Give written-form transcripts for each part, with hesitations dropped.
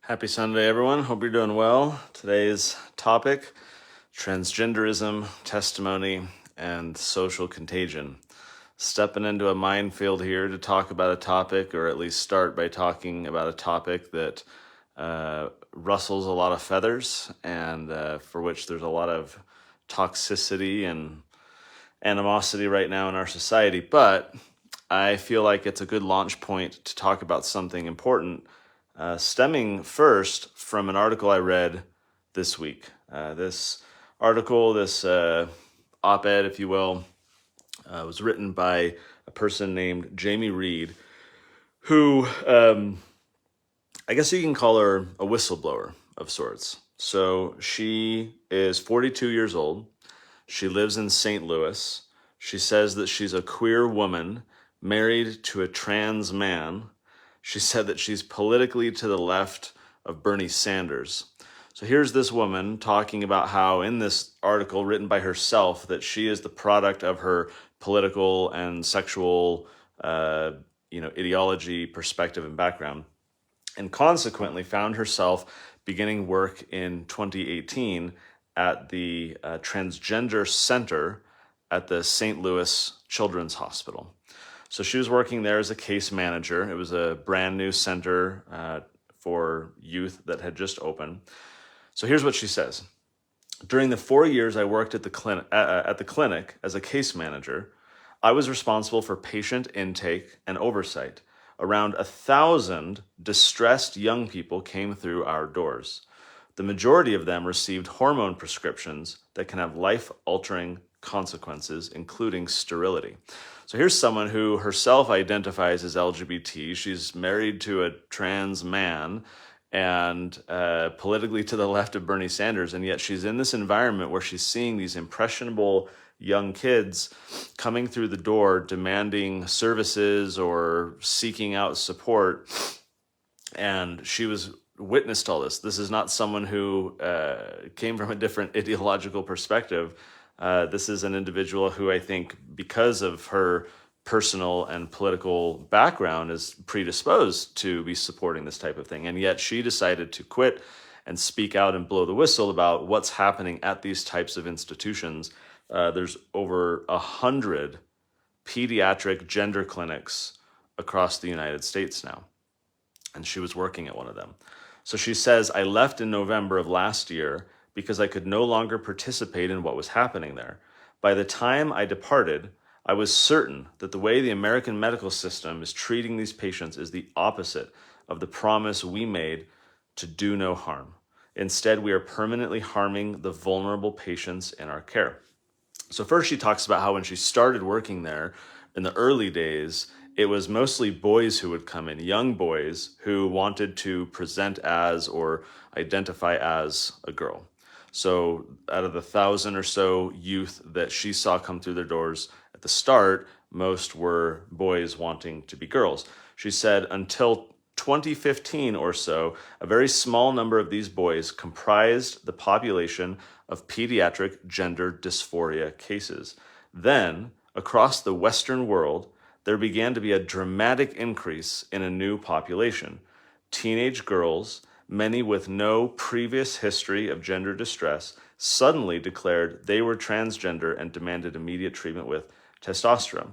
Happy Sunday, everyone. Hope you're doing well. Today's topic, transgenderism, testimony, and social contagion. Stepping into a minefield here to talk about a topic, or at least start by talking about a topic that rustles a lot of feathers and for which there's a lot of toxicity and animosity right now in our society. But I feel like it's a good launch point to talk about something important, stemming first from an article I read this week. This article, this op-ed, if you will, was written by a person named Jamie Reed, who I guess you can call her a whistleblower of sorts. So she is 42 years old. She lives in St. Louis. She says that she's a queer woman married to a trans man. She said that she's politically to the left of Bernie Sanders. So here's this woman talking about how in this article written by herself that she is the product of her political and sexual ideology, perspective, and background, and consequently found herself beginning work in 2018 at the Transgender Center at the St. Louis Children's Hospital. So she was working there as a case manager. It was a brand new center for youth that had just opened. So here's what she says. During the 4 years I worked at the clinic as a case manager, I was responsible for patient intake and oversight. Around 1,000 distressed young people came through our doors. The majority of them received hormone prescriptions that can have life-altering consequences, including sterility. So here's someone who herself identifies as LGBT. She's married to a trans man and politically to the left of Bernie Sanders, and yet she's in this environment where she's seeing these impressionable young kids coming through the door demanding services or seeking out support, and she was witnessed all this. This is not someone who came from a different ideological perspective. This is an individual who I think, because of her personal and political background, is predisposed to be supporting this type of thing. And yet she decided to quit and speak out and blow the whistle about what's happening at these types of institutions. There's over 100 pediatric gender clinics across the United States now, and she was working at one of them. So she says, I left in November of last year because I could no longer participate in what was happening there. By the time I departed, I was certain that the way the American medical system is treating these patients is the opposite of the promise we made to do no harm. Instead, we are permanently harming the vulnerable patients in our care. So first she talks about how when she started working there in the early days, it was mostly boys who would come in, young boys who wanted to present as or identify as a girl. So out of the 1,000 or so youth that she saw come through their doors at the start, most were boys wanting to be girls. She said until 2015 or so, a very small number of these boys comprised the population of pediatric gender dysphoria cases. Then, across the Western world, there began to be a dramatic increase in a new population. Teenage girls, many with no previous history of gender distress, suddenly declared they were transgender and demanded immediate treatment with testosterone.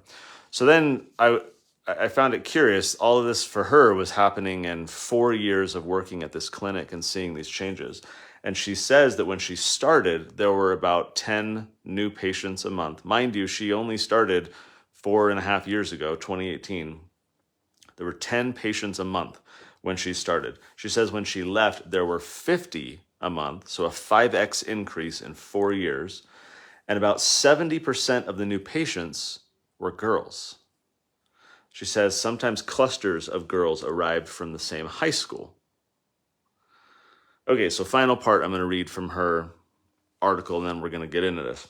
So then I found it curious. All of this for her was happening in 4 years of working at this clinic and seeing these changes. And she says that when she started, there were about 10 new patients a month. Mind you, she only started 4.5 years ago, 2018. There were 10 patients a month when she started. She says when she left, there were 50 a month, so a 5x increase in 4 years. And about 70% of the new patients were girls. She says sometimes clusters of girls arrived from the same high school. Okay, so final part I'm going to read from her article, and then we're going to get into this.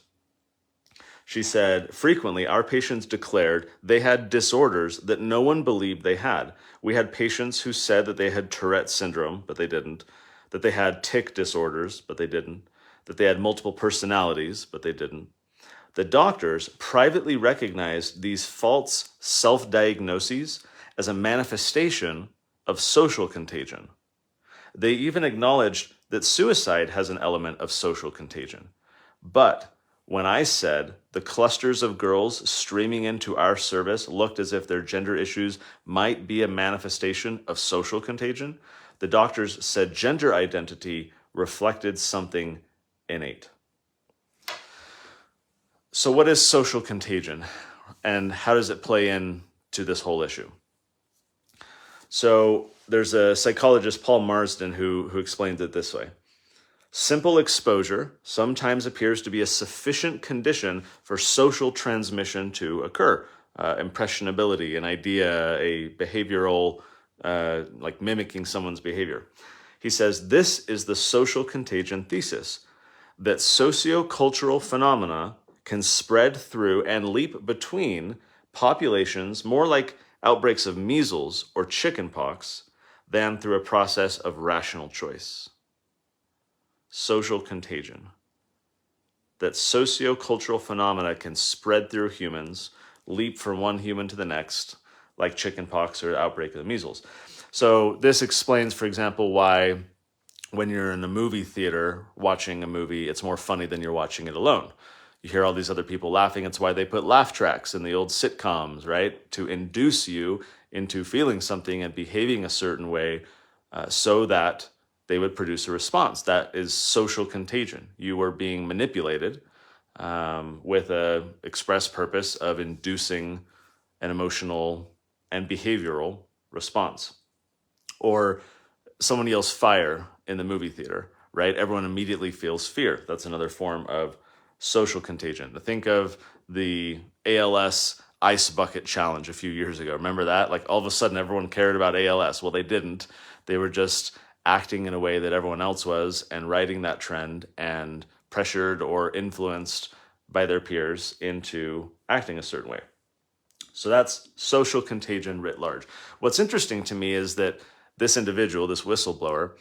She said, frequently our patients declared they had disorders that no one believed they had. We had patients who said that they had Tourette syndrome, but they didn't, that they had tic disorders, but they didn't, that they had multiple personalities, but they didn't. The doctors privately recognized these false self-diagnoses as a manifestation of social contagion. They even acknowledged that suicide has an element of social contagion. But when I said the clusters of girls streaming into our service looked as if their gender issues might be a manifestation of social contagion, the doctors said gender identity reflected something innate. So what is social contagion, and how does it play into this whole issue? So there's a psychologist, Paul Marsden, who explains it this way. Simple exposure sometimes appears to be a sufficient condition for social transmission to occur. Impressionability, an idea, a behavioral, like mimicking someone's behavior. He says, this is the social contagion thesis, that sociocultural phenomena can spread through and leap between populations more like outbreaks of measles or chickenpox than through a process of rational choice. Social contagion. That sociocultural phenomena can spread through humans, leap from one human to the next, like chickenpox or outbreak of measles. So this explains, for example, why when you're in a movie theater watching a movie, it's more funny than you're watching it alone. You hear all these other people laughing. It's why they put laugh tracks in the old sitcoms, right? To induce you into feeling something and behaving a certain way so that they would produce a response. That is social contagion. You are being manipulated with an express purpose of inducing an emotional and behavioral response. Or someone yells fire in the movie theater, right? Everyone immediately feels fear. That's another form of social contagion. Think of the ALS ice bucket challenge a few years ago. Remember that? Like all of a sudden everyone cared about ALS. Well, they didn't. They were just acting in a way that everyone else was and riding that trend and pressured or influenced by their peers into acting a certain way. So that's social contagion writ large. What's interesting to me is that this individual, this whistleblower,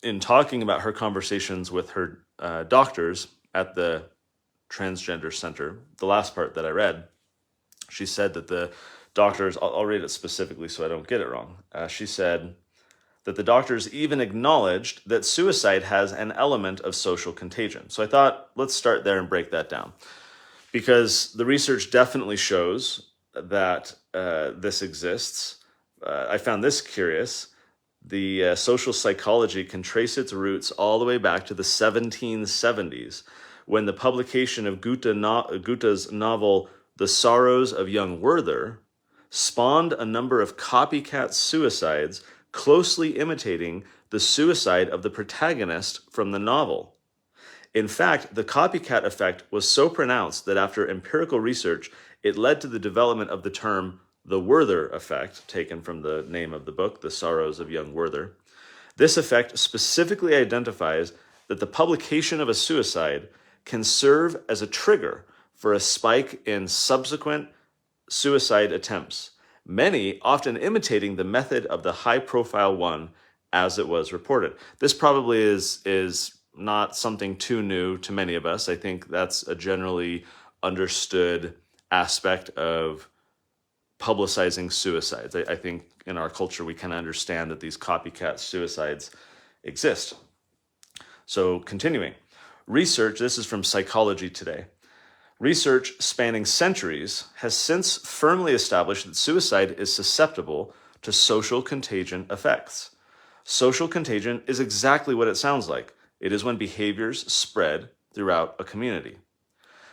in talking about her conversations with her doctors at the Transgender Center, the last part that I read, she said that the doctors, I'll read it specifically so I don't get it wrong. She said that the doctors even acknowledged that suicide has an element of social contagion. So I thought, let's start there and break that down. Because the research definitely shows that this exists. I found this curious. The social psychology can trace its roots all the way back to the 1770s, when the publication of Goethe's novel The Sorrows of Young Werther spawned a number of copycat suicides closely imitating the suicide of the protagonist from the novel. In fact, the copycat effect was so pronounced that after empirical research, it led to the development of the term the Werther effect, taken from the name of the book, The Sorrows of Young Werther. This effect specifically identifies that the publication of a suicide can serve as a trigger for a spike in subsequent suicide attempts, many often imitating the method of the high-profile one as it was reported. This probably is not something too new to many of us. I think that's a generally understood aspect of publicizing suicides. I think in our culture we can understand that these copycat suicides exist. So continuing, research, this is from Psychology Today. Research spanning centuries has since firmly established that suicide is susceptible to social contagion effects. Social contagion is exactly what it sounds like. It is when behaviors spread throughout a community.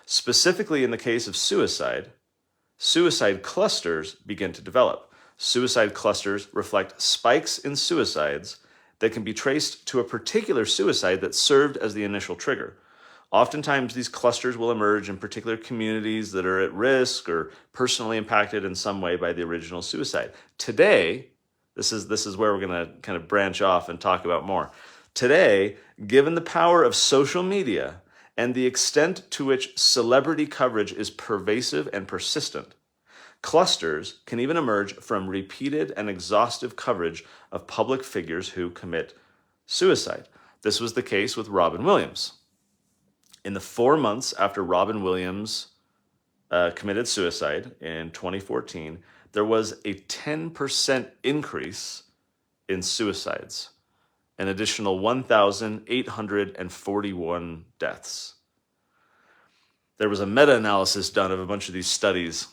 Specifically in the case of suicide clusters begin to develop. Suicide clusters reflect spikes in suicides that can be traced to a particular suicide that served as the initial trigger. Oftentimes, these clusters will emerge in particular communities that are at risk or personally impacted in some way by the original suicide. Today, this is where we're going to kind of branch off and talk about more. Today, given the power of social media and the extent to which celebrity coverage is pervasive and persistent, clusters can even emerge from repeated and exhaustive coverage of public figures who commit suicide. This was the case with Robin Williams. In the 4 months after Robin Williams committed suicide in 2014, there was a 10% increase in suicides. an additional 1,841 deaths. There was a meta-analysis done of a bunch of these studies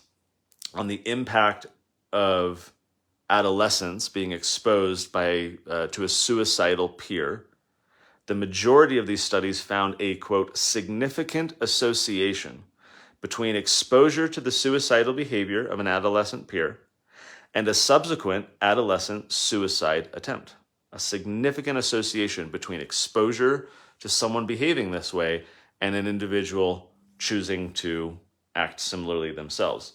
on the impact of adolescents being exposed to a suicidal peer. The majority of these studies found a, quote, significant association between exposure to the suicidal behavior of an adolescent peer and a subsequent adolescent suicide attempt. A significant association between exposure to someone behaving this way and an individual choosing to act similarly themselves.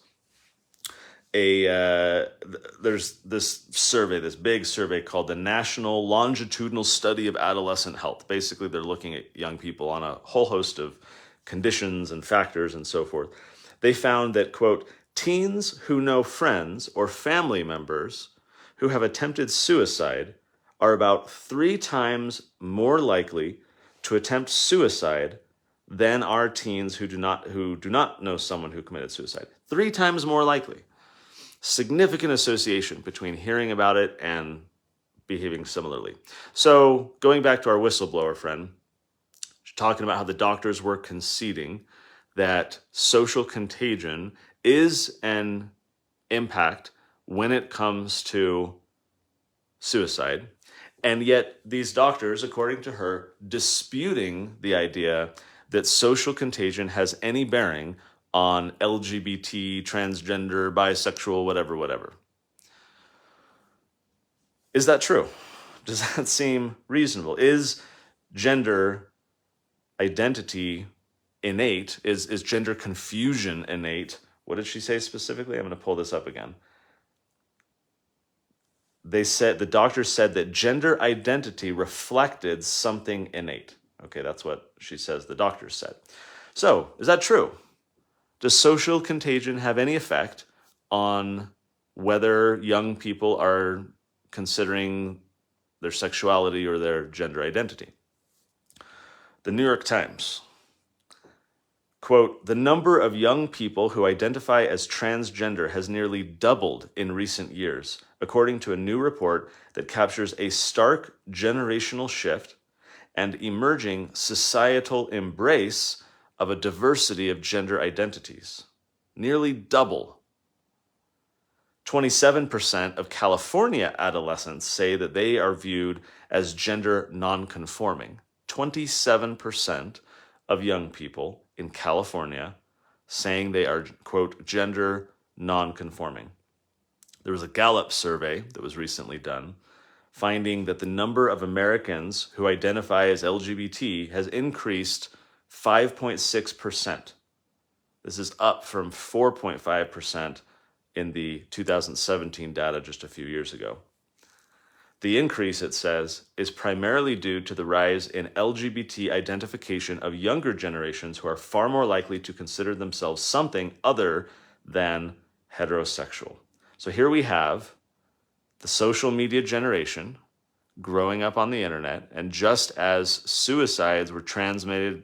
There's this survey, this big survey called the National Longitudinal Study of Adolescent Health. Basically, they're looking at young people on a whole host of conditions and factors and so forth. They found that, quote, teens who know friends or family members who have attempted suicide are about 3 times more likely to attempt suicide than are teens who do not know someone who committed suicide. 3 times more likely. Significant association between hearing about it and behaving similarly. So going back to our whistleblower friend, talking about how the doctors were conceding that social contagion is an impact when it comes to suicide. And yet these doctors, according to her, disputing the idea that social contagion has any bearing on LGBT, transgender, bisexual, whatever. Is that true? Does that seem reasonable? Is gender identity innate? Is gender confusion innate? What did she say specifically? I'm going to pull this up again. The doctor said that gender identity reflected something innate. Okay, that's what she says the doctor said. So, is that true? Does social contagion have any effect on whether young people are considering their sexuality or their gender identity? The New York Times, quote, the number of young people who identify as transgender has nearly doubled in recent years, according to a new report that captures a stark generational shift and emerging societal embrace of a diversity of gender identities. Nearly double. 27% of California adolescents say that they are viewed as gender nonconforming. 27% of young people in California saying they are, quote, gender nonconforming. There was a Gallup survey that was recently done finding that the number of Americans who identify as LGBT has increased 5.6%. This is up from 4.5% in the 2017 data just a few years ago. The increase, it says, is primarily due to the rise in LGBT identification of younger generations who are far more likely to consider themselves something other than heterosexual. So here we have the social media generation growing up on the internet, and just as suicides were transmitted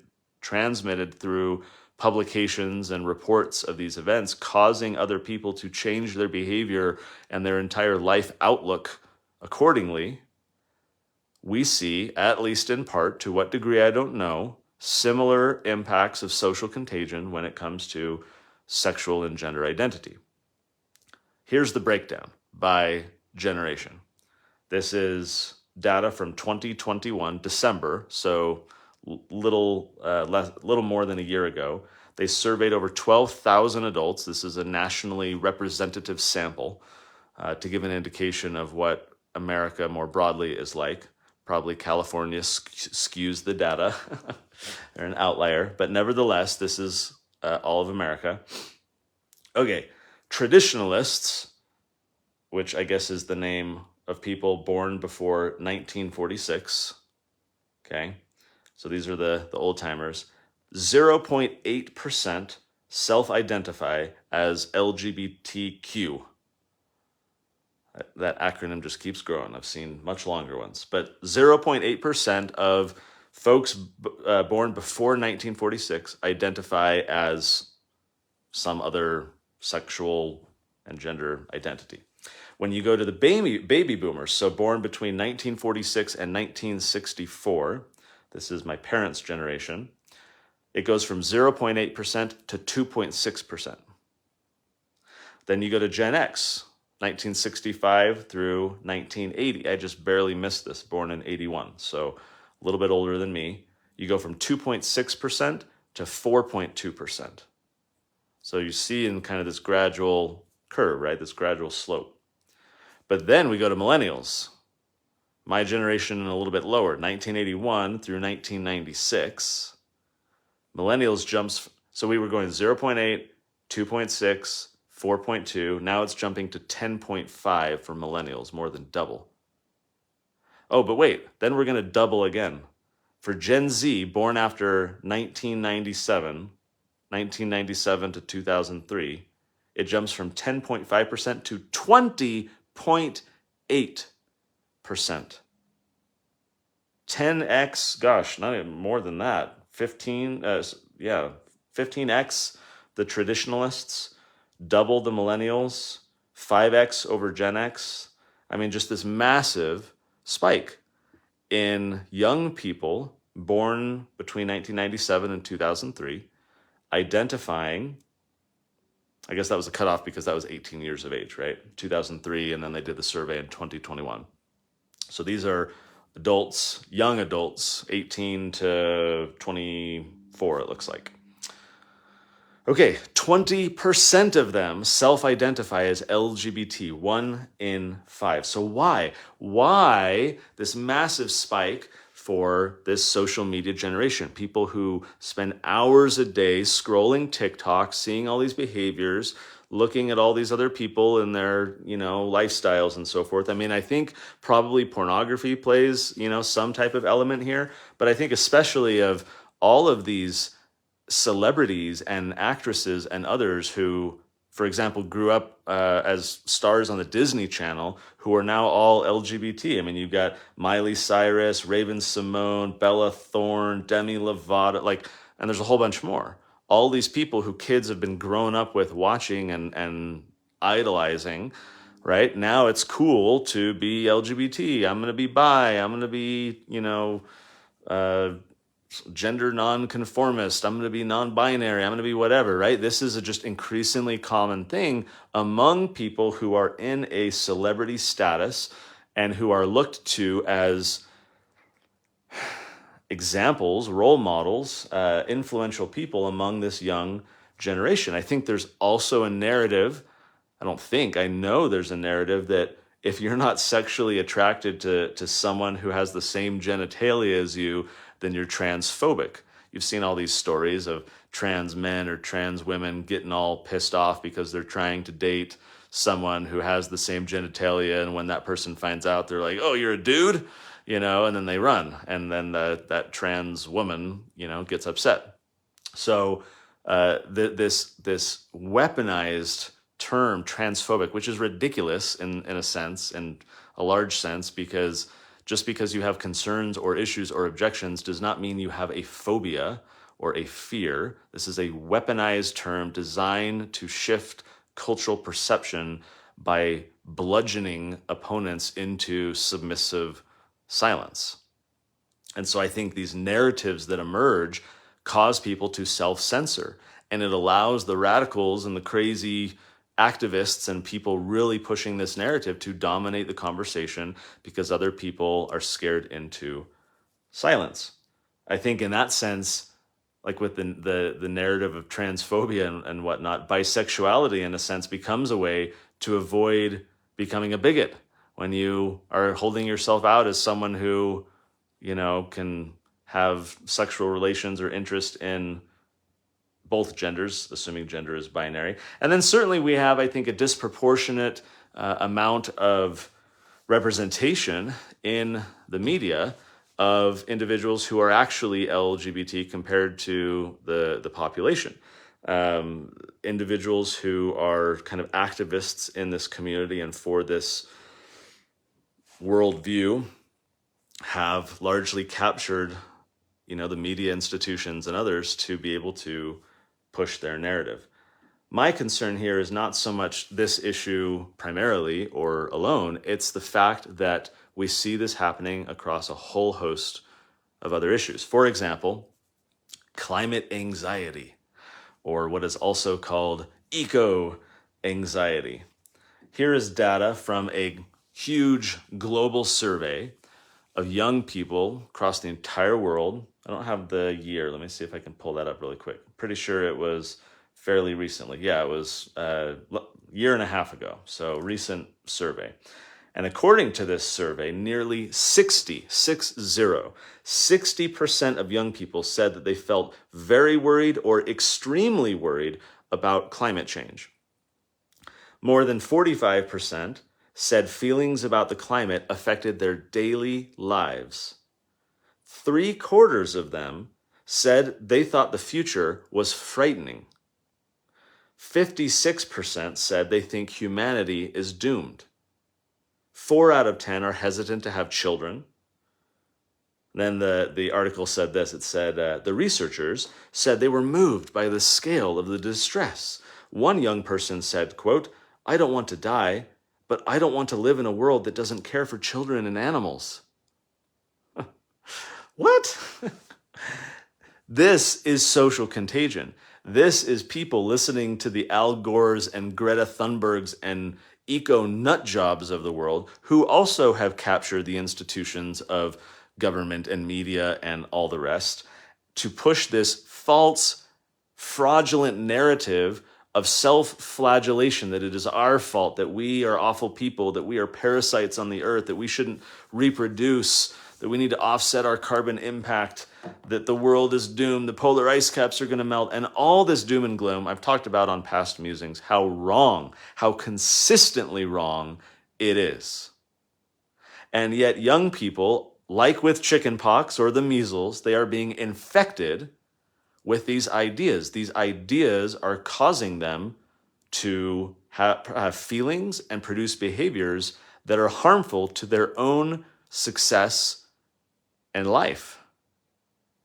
through publications and reports of these events, causing other people to change their behavior and their entire life outlook accordingly, we see, at least in part, to what degree I don't know, similar impacts of social contagion when it comes to sexual and gender identity. Here's the breakdown by generation. This is data from 2021, December, so little more than a year ago. They surveyed over 12,000 adults. This is a nationally representative sample to give an indication of what America more broadly is like. Probably California skews the data. They're an outlier, but nevertheless, this is all of America. Okay, traditionalists, which I guess is the name of people born before 1946. Okay, so these are the old timers. 0.8% self-identify as LGBTQ. That acronym just keeps growing. I've seen much longer ones. But 0.8% of folks born before 1946 identify as some other sexual and gender identity. When you go to the baby boomers, so born between 1946 and 1964, this is my parents' generation, it goes from 0.8% to 2.6%. Then you go to Gen X, 1965 through 1980. I just barely missed this, born in 81, so a little bit older than me. You go from 2.6% to 4.2%. So you see in kind of this gradual curve, right? This gradual slope. But then we go to millennials. My generation a little bit lower, 1981 through 1996. Millennials jumps, so we were going 0.8, 2.6, 4.2. Now it's jumping to 10.5 for millennials, more than double. Oh, but wait, then we're going to double again. For Gen Z, born after 1997 to 2003, it jumps from 10.5% to 20.8%. 10x, gosh, not even more than that. 15x the traditionalists, double the millennials, 5x over Gen X. I mean, just this massive spike in young people born between 1997 and 2003, identifying, I guess that was a cutoff because that was 18 years of age, right? 2003, and then they did the survey in 2021. So these are adults, young adults, 18 to 24, it looks like. Okay, 20% of them self-identify as LGBT, 1 in 5. So why? Why this massive spike for this social media generation? People who spend hours a day scrolling TikTok, seeing all these behaviors, looking at all these other people and their, lifestyles and so forth. I mean, I think probably pornography plays, some type of element here, but I think especially of all of these celebrities and actresses and others who, for example, grew up as stars on the Disney Channel, who are now all LGBT. I mean, you've got Miley Cyrus, Raven-Symoné, Bella Thorne, Demi Lovato, and there's a whole bunch more. All these people who kids have been grown up with watching and idolizing, right? Now it's cool to be LGBT. I'm going to be bi. I'm going to be, gender nonconformist. I'm going to be non-binary. I'm going to be whatever, right? This is a just increasingly common thing among people who are in a celebrity status and who are looked to as examples, role models, influential people among this young generation. I think there's also a narrative, I know there's a narrative that if you're not sexually attracted to someone who has the same genitalia as you, then you're transphobic. You've seen all these stories of trans men or trans women getting all pissed off because they're trying to date someone who has the same genitalia, and when that person finds out, they're like, "Oh, you're a dude," and then they run, and then that trans woman, gets upset. So this weaponized term, transphobic, which is ridiculous in a sense, in a large sense, because just because you have concerns or issues or objections does not mean you have a phobia or a fear. This is a weaponized term designed to shift cultural perception by bludgeoning opponents into submissive silence. And so I think these narratives that emerge cause people to self-censor, and it allows the radicals and the crazy activists and people really pushing this narrative to dominate the conversation because other people are scared into silence. I think in that sense, like with the narrative of transphobia and whatnot, bisexuality in a sense becomes a way to avoid becoming a bigot when you are holding yourself out as someone who, can have sexual relations or interest in both genders, assuming gender is binary. And then certainly we have, I think, a disproportionate amount of representation in the media of individuals who are actually LGBT compared to the population. Individuals who are kind of activists in this community and for this worldview have largely captured, the media institutions and others to be able to push their narrative. My concern here is not so much this issue primarily or alone, it's the fact that we see this happening across a whole host of other issues. For example, climate anxiety, or what is also called eco-anxiety. Here is data from a huge global survey of young people across the entire world. I don't have the year. Let me see if I can pull that up really quick. Pretty sure it was fairly recently. Yeah, it was a year and a half ago. So recent survey. And according to this survey, nearly 60% of young people said that they felt very worried or extremely worried about climate change. More than 45% said feelings about the climate affected their daily lives. 3/4 of them said they thought the future was frightening. 56% said they think humanity is doomed. 4 out of 10 are hesitant to have children. Then the article said this. It said, the researchers said they were moved by the scale of the distress. One young person said, quote, "I don't want to die, but I don't want to live in a world that doesn't care for children and animals." What? This is social contagion. This is people listening to the Al Gores and Greta Thunbergs and eco nut jobs of the world, who also have captured the institutions of government and media and all the rest, to push this false, fraudulent narrative of self-flagellation, that it is our fault, that we are awful people, that we are parasites on the earth, that we shouldn't reproduce, that we need to offset our carbon impact, that the world is doomed, the polar ice caps are going to melt, and all this doom and gloom I've talked about on past musings, how wrong, how consistently wrong it is. And yet young people, like with chickenpox or the measles, they are being infected with these ideas. These ideas are causing them to have feelings and produce behaviors that are harmful to their own success and life.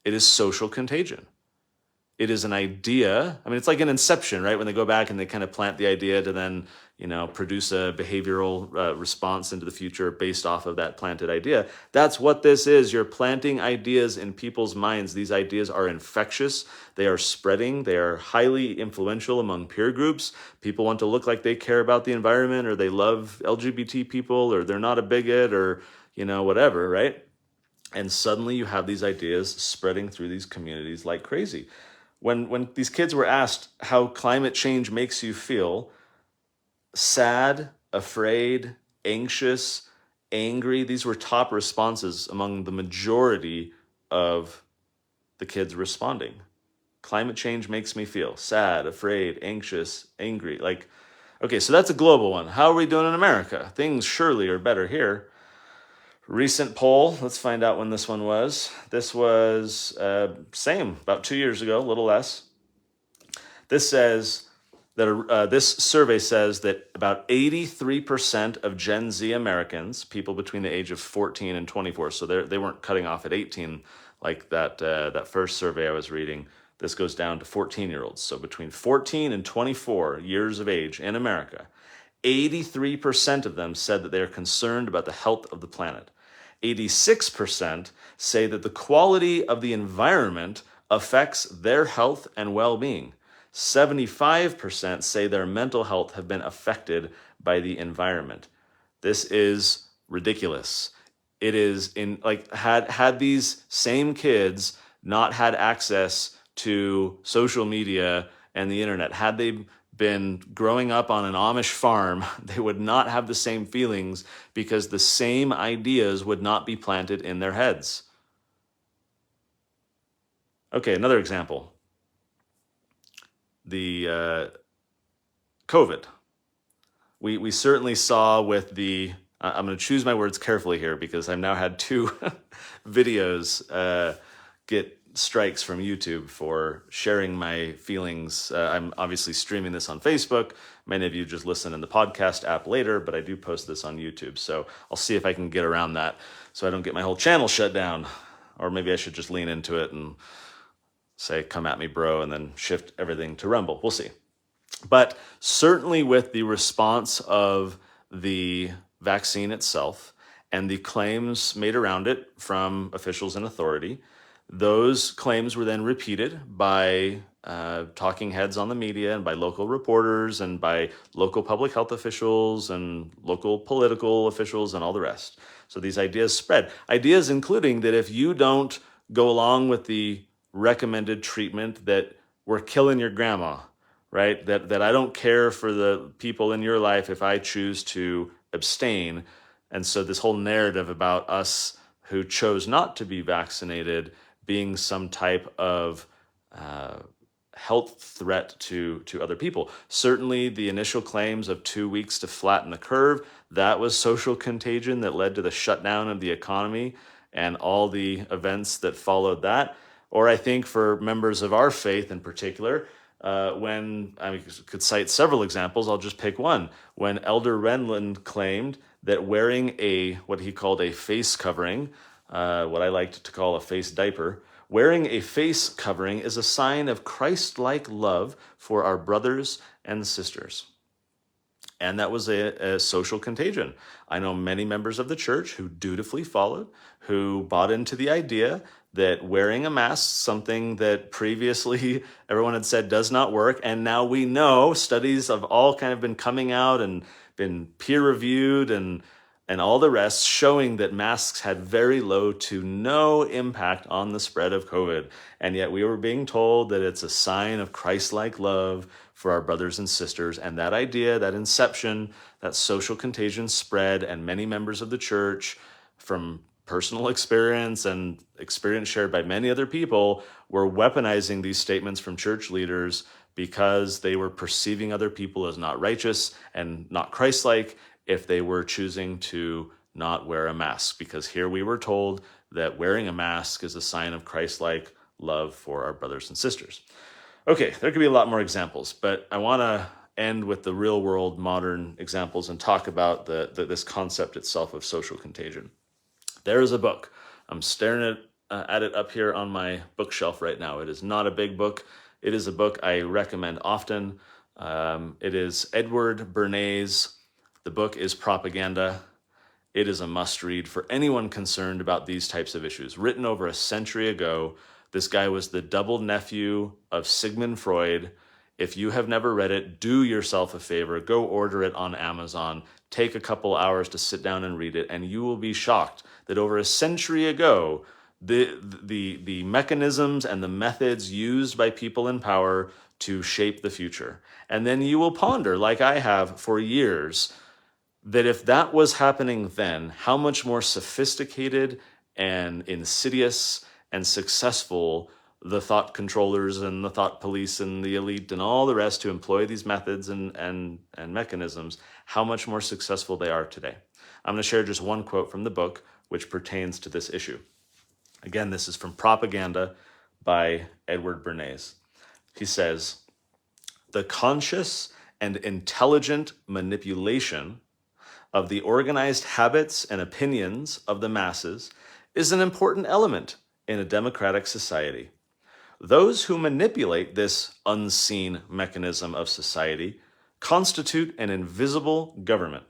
It is social contagion. It is an idea. I mean, it's like an inception, right? When they go back and they kind of plant the idea to then, produce a behavioral response into the future based off of that planted idea. That's what this is. You're planting ideas in people's minds. These ideas are infectious. They are spreading. They are highly influential among peer groups. People want to look like they care about the environment, or they love LGBT people, or they're not a bigot, or, whatever, right? And suddenly you have these ideas spreading through these communities like crazy. When these kids were asked how climate change makes you feel, sad, afraid, anxious, angry, these were top responses among the majority of the kids responding. Climate change makes me feel sad, afraid, anxious, angry. Okay, so that's a global one. How are we doing in America? Things surely are better here. Recent poll, let's find out when this one was. This was same, about 2 years ago, a little less. This says that this survey says that about 83% of Gen Z Americans, people between the age of 14 and 24, so they weren't cutting off at 18 like that first survey I was reading. This goes down to 14-year-olds. So between 14 and 24 years of age in America, 83% of them said that they are concerned about the health of the planet. 86% say that the quality of the environment affects their health and well-being. 75% say their mental health have been affected by the environment. This is ridiculous. It is had these same kids not had access to social media and the internet, had they been growing up on an Amish farm, they would not have the same feelings, because the same ideas would not be planted in their heads. Okay, another example. The COVID. We certainly saw with the, I'm going to choose my words carefully here because I've now had 2 videos get strikes from YouTube for sharing my feelings. I'm obviously streaming this on Facebook. Many of you just listen in the podcast app later, but I do post this on YouTube. So I'll see if I can get around that so I don't get my whole channel shut down. Or maybe I should just lean into it and say, "Come at me, bro," and then shift everything to Rumble. We'll see. But certainly with the response of the vaccine itself and the claims made around it from officials in authority, those claims were then repeated by talking heads on the media and by local reporters and by local public health officials and local political officials and all the rest. So these ideas spread. Ideas including that if you don't go along with the recommended treatment, that we're killing your grandma, right? That I don't care for the people in your life if I choose to abstain. And so this whole narrative about us who chose not to be vaccinated being some type of health threat to other people. Certainly the initial claims of 2 weeks to flatten the curve, that was social contagion that led to the shutdown of the economy and all the events that followed that. Or I think for members of our faith in particular, when I could cite several examples, I'll just pick one. When Elder Renlund claimed that wearing what he called a face covering, what I liked to call a face diaper, wearing a face covering is a sign of Christ-like love for our brothers and sisters. And that was a social contagion. I know many members of the church who dutifully followed, who bought into the idea that wearing a mask, something that previously everyone had said does not work, and now we know studies have all kind of been coming out and been peer-reviewed and all the rest showing that masks had very low to no impact on the spread of COVID. And yet we were being told that it's a sign of Christ-like love for our brothers and sisters. And that idea, that inception, that social contagion spread, and many members of the church, from personal experience and experience shared by many other people, were weaponizing these statements from church leaders because they were perceiving other people as not righteous and not Christ-like if they were choosing to not wear a mask. Because here we were told that wearing a mask is a sign of Christ-like love for our brothers and sisters. Okay, there could be a lot more examples, but I want to end with the real-world modern examples and talk about this concept itself of social contagion. There is a book. I'm staring at it up here on my bookshelf right now. It is not a big book. It is a book I recommend often. It is Edward Bernays. The book is Propaganda. It is a must-read for anyone concerned about these types of issues. Written over a century ago, this guy was the double nephew of Sigmund Freud. If you have never read it, do yourself a favor. Go order it on Amazon. Take a couple hours to sit down and read it, and you will be shocked that over a century ago, the mechanisms and the methods used by people in power to shape the future. And then you will ponder, like I have for years, that if that was happening then, how much more sophisticated and insidious and successful the thought controllers and the thought police and the elite and all the rest who employ these methods and mechanisms, how much more successful they are today. I'm going to share just one quote from the book which pertains to this issue. Again, this is from Propaganda by Edward Bernays. He says, "The conscious and intelligent manipulation of the organized habits and opinions of the masses is an important element in a democratic society. Those who manipulate this unseen mechanism of society constitute an invisible government,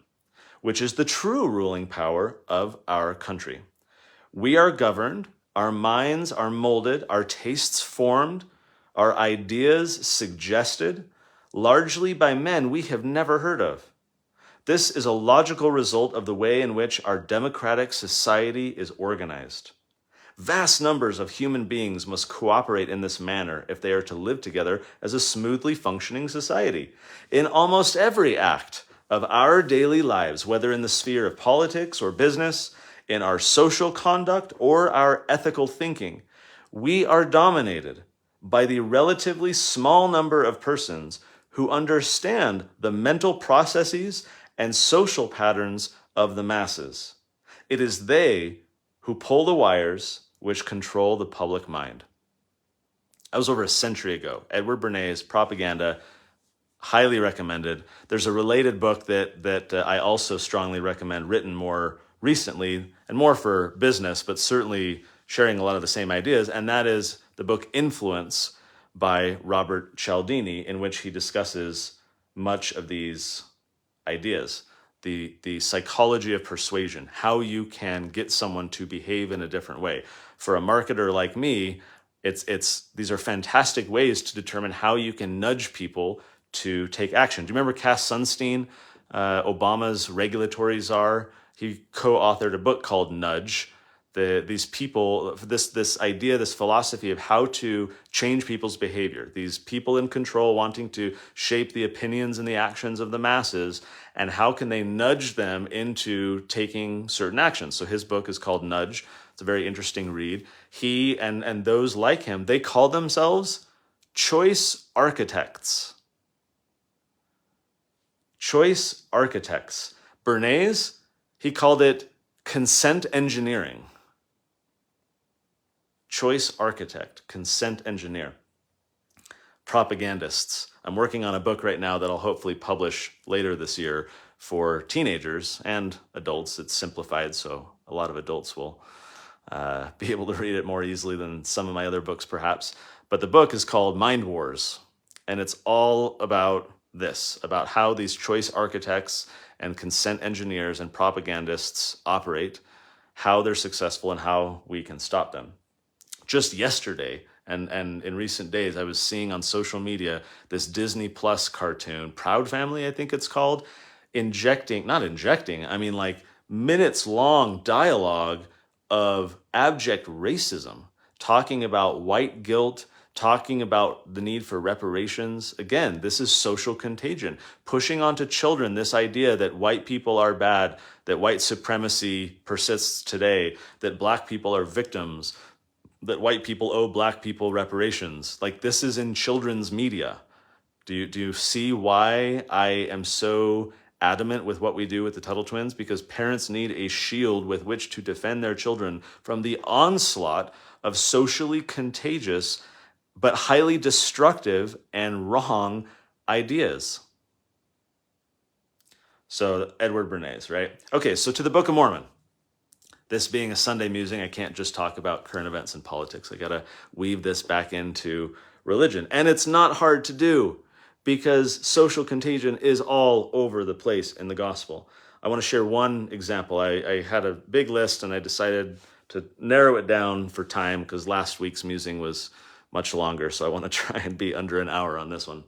which is the true ruling power of our country. We are governed, our minds are molded, our tastes formed, our ideas suggested, largely by men we have never heard of. This is a logical result of the way in which our democratic society is organized. Vast numbers of human beings must cooperate in this manner if they are to live together as a smoothly functioning society. In almost every act of our daily lives, whether in the sphere of politics or business, in our social conduct or our ethical thinking, we are dominated by the relatively small number of persons who understand the mental processes and social patterns of the masses. It is they who pull the wires which control the public mind." That was over a century ago. Edward Bernays, Propaganda, highly recommended. There's a related book that I also strongly recommend, written more recently and more for business, but certainly sharing a lot of the same ideas, and that is the book Influence by Robert Cialdini, in which he discusses much of these ideas. The psychology of persuasion, how you can get someone to behave in a different way. For a marketer like me, these are fantastic ways to determine how you can nudge people to take action. Do you remember Cass Sunstein, Obama's regulatory czar? He co-authored a book called Nudge. These people, this idea, this philosophy of how to change people's behavior, these people in control wanting to shape the opinions and the actions of the masses, and how can they nudge them into taking certain actions. So his book is called Nudge. It's a very interesting read. He and those like him, they call themselves choice architects. Choice architects. Bernays, he called it consent engineering. Choice architect, consent engineer. Propagandists. I'm working on a book right now that I'll hopefully publish later this year for teenagers and adults. It's simplified, so a lot of adults will be able to read it more easily than some of my other books, perhaps. But the book is called Mind Wars, and it's all about this, about how these choice architects and consent engineers and propagandists operate, how they're successful, and how we can stop them. Just yesterday, and in recent days, I was seeing on social media this Disney Plus cartoon, Proud Family, I think it's called, like minutes long dialogue of abject racism, talking about white guilt, talking about the need for reparations. Again, this is social contagion, pushing onto children this idea that white people are bad, that white supremacy persists today, that black people are victims, that white people owe black people reparations. Like, this is in children's media. Do you see why I am so adamant with what we do with the Tuttle Twins? Because parents need a shield with which to defend their children from the onslaught of socially contagious but highly destructive and wrong ideas. So Edward Bernays, right? Okay, so to the Book of Mormon. This being a Sunday musing, I can't just talk about current events and politics. I gotta weave this back into religion. And it's not hard to do because social contagion is all over the place in the gospel. I want to share one example. I had a big list and I decided to narrow it down for time because last week's musing was much longer. So I want to try and be under an hour on this one.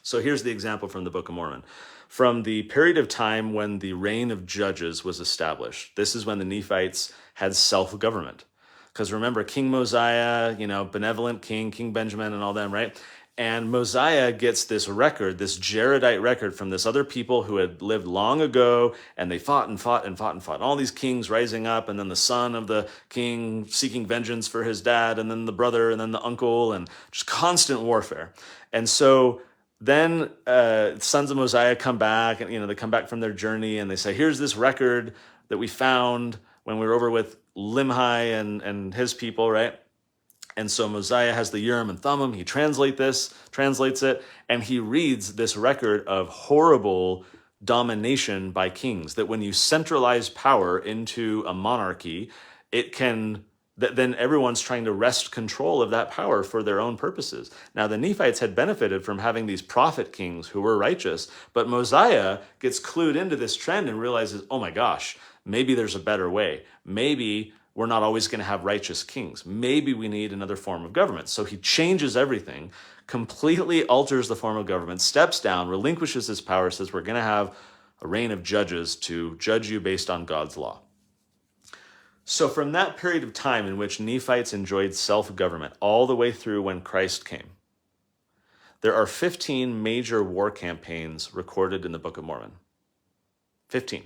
So here's the example from the Book of Mormon. From the period of time when the reign of judges was established. This is when the Nephites had self-government. Because remember, King Mosiah, benevolent king, King Benjamin and all them, right? And Mosiah gets this record, this Jaredite record from this other people who had lived long ago, and they fought and fought and fought and fought. And all these kings rising up, and then the son of the king seeking vengeance for his dad, and then the brother, and then the uncle, and just constant warfare. And so then sons of Mosiah come back, and they come back from their journey, and they say, here's this record that we found when we were over with Limhi and his people, right? And so Mosiah has the Urim and Thummim. He translates it, and he reads this record of horrible domination by kings, that when you centralize power into a monarchy, then everyone's trying to wrest control of that power for their own purposes. Now, the Nephites had benefited from having these prophet kings who were righteous, but Mosiah gets clued into this trend and realizes, oh my gosh, maybe there's a better way. Maybe we're not always going to have righteous kings. Maybe we need another form of government. So he changes everything, completely alters the form of government, steps down, relinquishes his power, says we're going to have a reign of judges to judge you based on God's law. So from that period of time in which Nephites enjoyed self-government all the way through when Christ came, there are 15 major war campaigns recorded in the Book of Mormon. 15.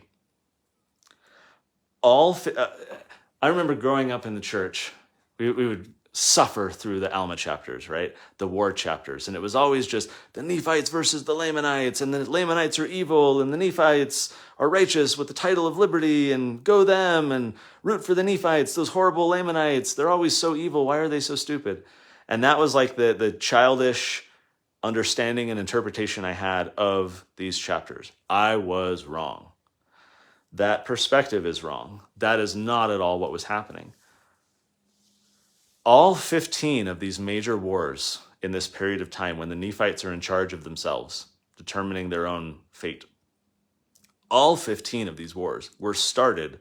I remember growing up in the church, we would suffer through the Alma chapters, right? The war chapters. And it was always just the Nephites versus the Lamanites, and the Lamanites are evil, and the Nephites are righteous with the title of liberty, and go them, and root for the Nephites, those horrible Lamanites. They're always so evil. Why are they so stupid? And that was like the childish understanding and interpretation I had of these chapters. I was wrong. That perspective is wrong. That is not at all what was happening. All 15 of these major wars in this period of time when the Nephites are in charge of themselves, determining their own fate. All 15 of these wars were started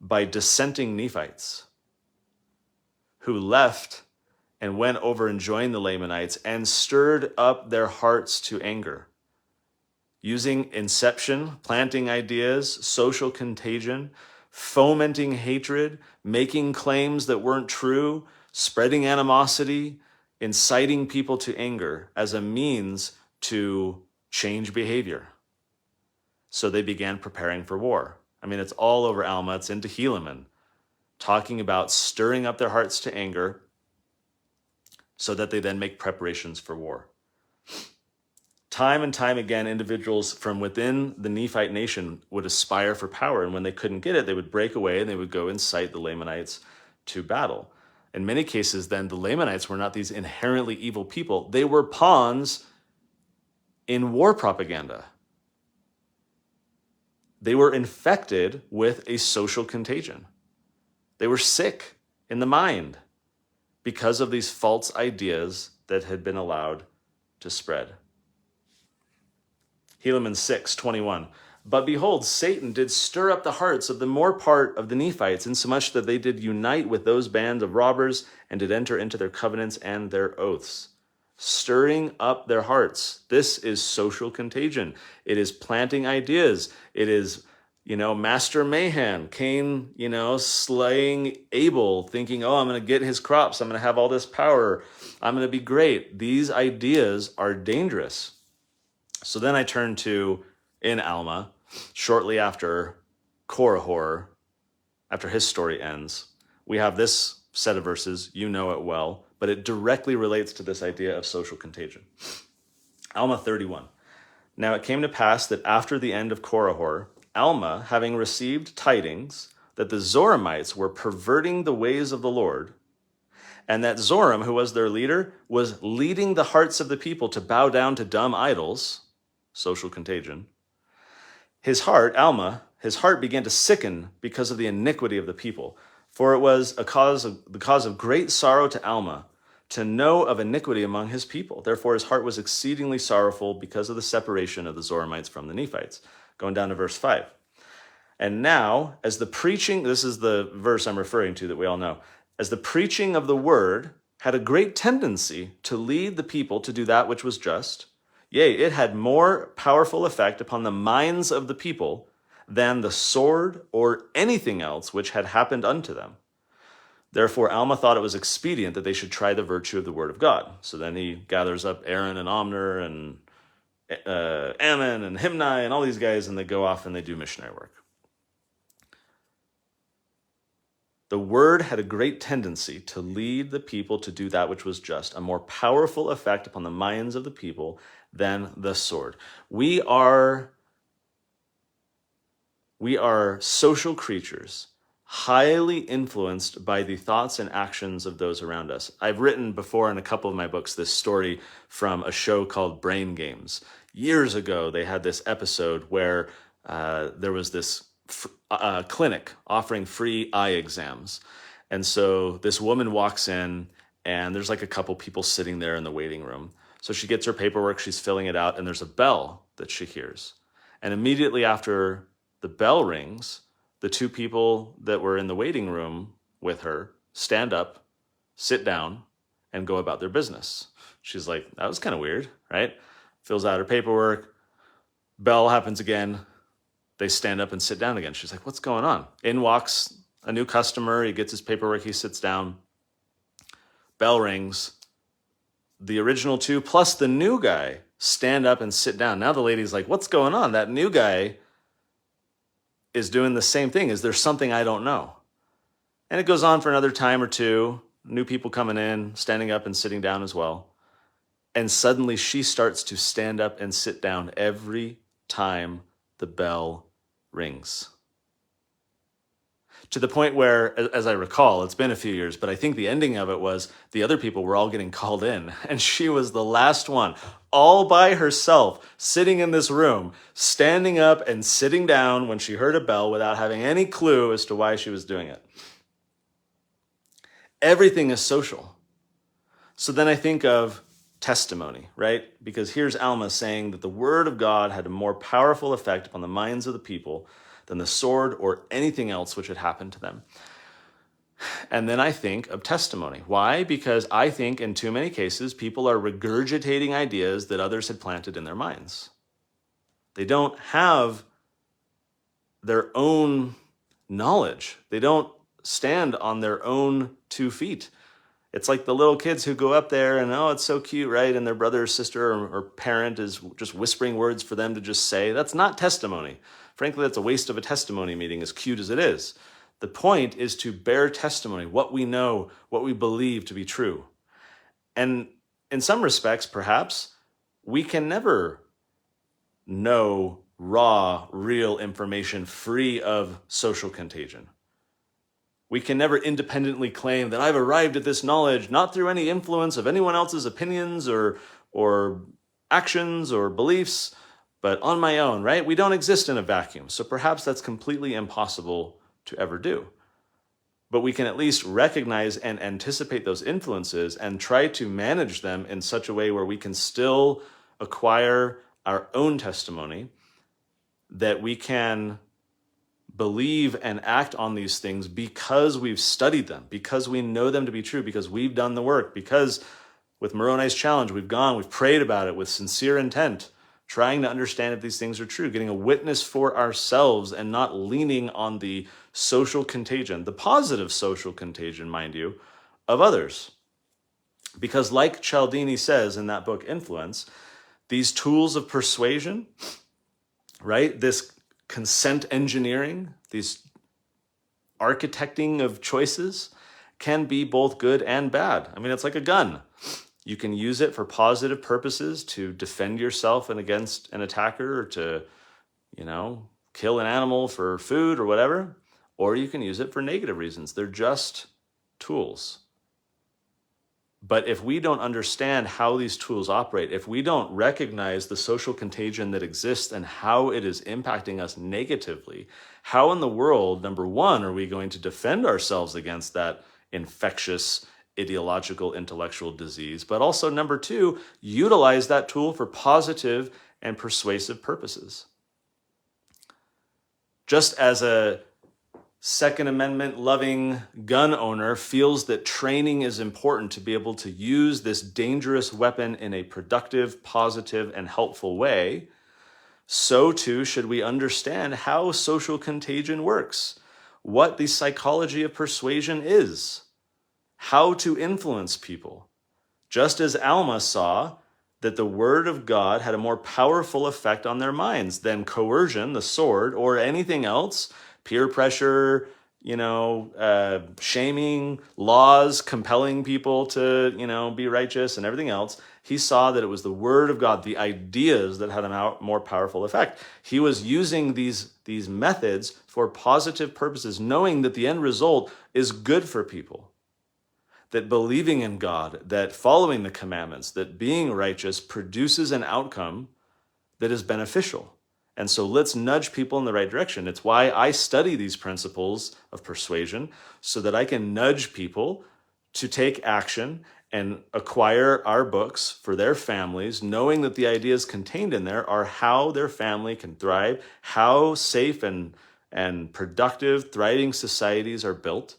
by dissenting Nephites who left and went over and joined the Lamanites and stirred up their hearts to anger. Using inception, planting ideas, social contagion, fomenting hatred, making claims that weren't true, spreading animosity, inciting people to anger as a means to change behavior. So they began preparing for war. I mean, it's all over Alma. It's into Helaman, talking about stirring up their hearts to anger so that they then make preparations for war. Time and time again, individuals from within the Nephite nation would aspire for power, and when they couldn't get it, they would break away and they would go incite the Lamanites to battle. In many cases, then, the Lamanites were not these inherently evil people. They were pawns in war propaganda. They were infected with a social contagion. They were sick in the mind because of these false ideas that had been allowed to spread. Helaman 6:21. But behold, Satan did stir up the hearts of the more part of the Nephites, insomuch that they did unite with those bands of robbers, and did enter into their covenants and their oaths. Stirring up their hearts. This is social contagion. It is planting ideas. It is, Master Mayhem, Cain, slaying Abel, thinking, oh, I'm going to get his crops. I'm going to have all this power. I'm going to be great. These ideas are dangerous. So then I turn to, in Alma, shortly after Korihor, after his story ends, we have this set of verses, you know it well, but it directly relates to this idea of social contagion. Alma 31. Now it came to pass that after the end of Korihor, Alma, having received tidings that the Zoramites were perverting the ways of the Lord, and that Zoram, who was their leader, was leading the hearts of the people to bow down to dumb idols, social contagion, his heart began to sicken because of the iniquity of the people. For it was the cause of great sorrow to Alma to know of iniquity among his people. Therefore his heart was exceedingly sorrowful because of the separation of the Zoramites from the Nephites. Going down to verse 5. And now, as the preaching, this is the verse I'm referring to that we all know, as the preaching of the word had a great tendency to lead the people to do that which was just, yea, it had more powerful effect upon the minds of the people than the sword or anything else which had happened unto them. Therefore, Alma thought it was expedient that they should try the virtue of the word of God. So then he gathers up Aaron and Omner and Ammon and Himni and all these guys, and they go off and they do missionary work. The word had a great tendency to lead the people to do that which was just, a more powerful effect upon the minds of the people than the sword. We are social creatures, highly influenced by the thoughts and actions of those around us. I've written before in a couple of my books this story from a show called Brain Games. Years ago, they had this episode where there was this clinic offering free eye exams. And so this woman walks in, and there's like a couple people sitting there in the waiting room. So she gets her paperwork, she's filling it out, and there's a bell that she hears. And immediately after the bell rings, the two people that were in the waiting room with her stand up, sit down, and go about their business. She's like, that was kind of weird, right? Fills out her paperwork. Bell happens again. They stand up and sit down again. She's like, what's going on? In walks a new customer. He gets his paperwork. He sits down. Bell rings. The original two plus the new guy stand up and sit down. Now the lady's like, what's going on? That new guy is doing the same thing. Is there something I don't know? And it goes on for another time or two. New people coming in, standing up and sitting down as well. And suddenly she starts to stand up and sit down every time the bell rings. To the point where, as I recall, it's been a few years, but I think the ending of it was the other people were all getting called in, and she was the last one, all by herself, sitting in this room, standing up and sitting down when she heard a bell without having any clue as to why she was doing it. Everything is social. So then I think of testimony, right? Because here's Alma saying that the word of God had a more powerful effect upon the minds of the people than the sword or anything else which had happened to them. And then I think of testimony. Why? Because I think in too many cases, people are regurgitating ideas that others had planted in their minds. They don't have their own knowledge. They don't stand on their own 2 feet. It's like the little kids who go up there and, oh, it's so cute, right? And their brother or sister or parent is just whispering words for them to just say. That's not testimony. Frankly, that's a waste of a testimony meeting, as cute as it is. The point is to bear testimony, what we know, what we believe to be true. And in some respects, perhaps, we can never know raw, real information free of social contagion. We can never independently claim that I've arrived at this knowledge not through any influence of anyone else's opinions or actions or beliefs, but on my own, right? We don't exist in a vacuum, so perhaps that's completely impossible to ever do. But we can at least recognize and anticipate those influences and try to manage them in such a way where we can still acquire our own testimony, that we can believe and act on these things because we've studied them, because we know them to be true, because we've done the work, because with Moroni's challenge, we've prayed about it with sincere intent, trying to understand if these things are true, getting a witness for ourselves and not leaning on the social contagion, the positive social contagion, mind you, of others. Because like Cialdini says in that book, Influence, these tools of persuasion, right, this consent engineering, these architecting of choices can be both good and bad. I mean, it's like a gun. You can use it for positive purposes to defend yourself and against an attacker, or to, kill an animal for food or whatever, or you can use it for negative reasons. They're just tools. But if we don't understand how these tools operate, if we don't recognize the social contagion that exists and how it is impacting us negatively, how in the world, number one, are we going to defend ourselves against that infectious ideological intellectual disease, but also number two, utilize that tool for positive and persuasive purposes? Just as a Second Amendment loving gun owner feels that training is important to be able to use this dangerous weapon in a productive, positive, and helpful way, so too should we understand how social contagion works, what the psychology of persuasion is, how to influence people. Just as Alma saw that the word of God had a more powerful effect on their minds than coercion, the sword, or anything else, peer pressure, shaming, laws compelling people to, be righteous and everything else. He saw that it was the word of God, the ideas that had a more powerful effect. He was using these methods for positive purposes, knowing that the end result is good for people. That believing in God, that following the commandments, that being righteous produces an outcome that is beneficial. And so let's nudge people in the right direction. It's why I study these principles of persuasion, so that I can nudge people to take action and acquire our books for their families, knowing that the ideas contained in there are how their family can thrive, how safe and productive, thriving societies are built,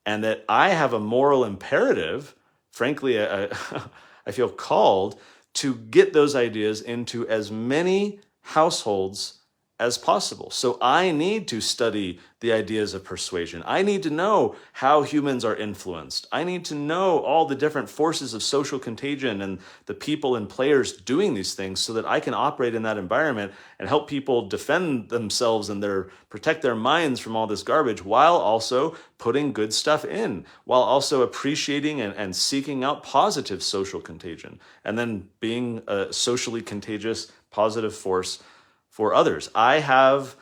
and that I have a moral imperative, frankly, I feel called to get those ideas into as many households as possible. So I need to study the ideas of persuasion. I need to know how humans are influenced. I need to know all the different forces of social contagion and the people and players doing these things, so that I can operate in that environment and help people defend themselves and protect their minds from all this garbage, while also putting good stuff in, while also appreciating and seeking out positive social contagion, and then being a socially contagious, positive force for others. I have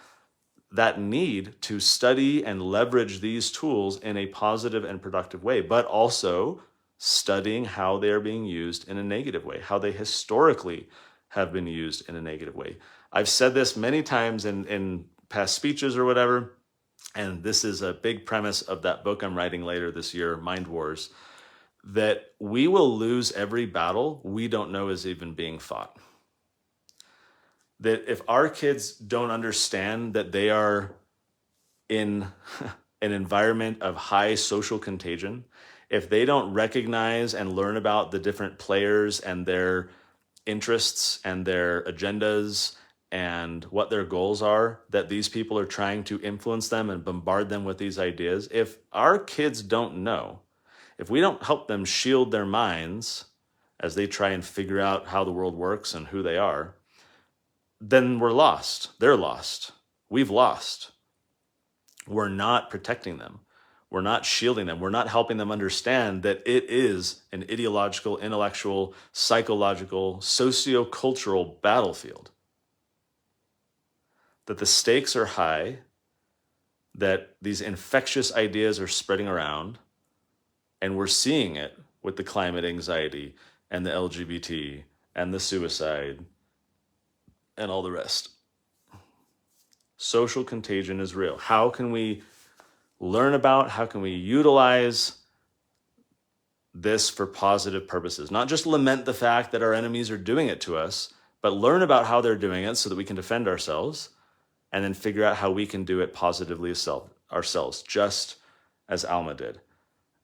that need to study and leverage these tools in a positive and productive way, but also studying how they are being used in a negative way, how they historically have been used in a negative way. I've said this many times in past speeches or whatever, and this is a big premise of that book I'm writing later this year, Mind Wars. that we will lose every battle we don't know is even being fought. That if our kids don't understand that they are in an environment of high social contagion, if they don't recognize and learn about the different players and their interests and their agendas and what their goals are, that these people are trying to influence them and bombard them with these ideas, if our kids don't know, if we don't help them shield their minds as they try and figure out how the world works and who they are, then we're lost. They're lost. We've lost. We're not protecting them. We're not shielding them. We're not helping them understand that it is an ideological, intellectual, psychological, socio-cultural battlefield. That the stakes are high, that these infectious ideas are spreading around, and we're seeing it with the climate anxiety and the LGBT and the suicide and all the rest. Social contagion is real. How can we learn about, how can we utilize this for positive purposes? Not just lament the fact that our enemies are doing it to us, but learn about how they're doing it so that we can defend ourselves, and then figure out how we can do it positively ourselves, just as Alma did.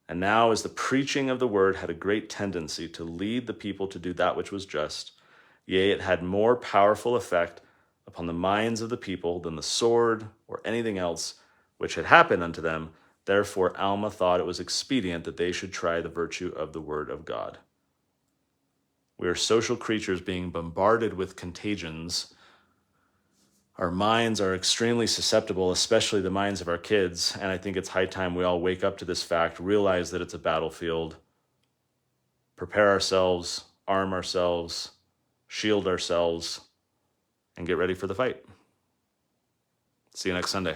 And now, as the preaching of the word had a great tendency to lead the people to do that which was just, yea, it had more powerful effect upon the minds of the people than the sword or anything else which had happened unto them. Therefore Alma thought it was expedient that they should try the virtue of the word of God. We are social creatures being bombarded with contagions. Our minds are extremely susceptible, especially the minds of our kids, and I think it's high time we all wake up to this fact, realize that it's a battlefield, prepare ourselves, arm ourselves, shield ourselves, and get ready for the fight. See you next Sunday.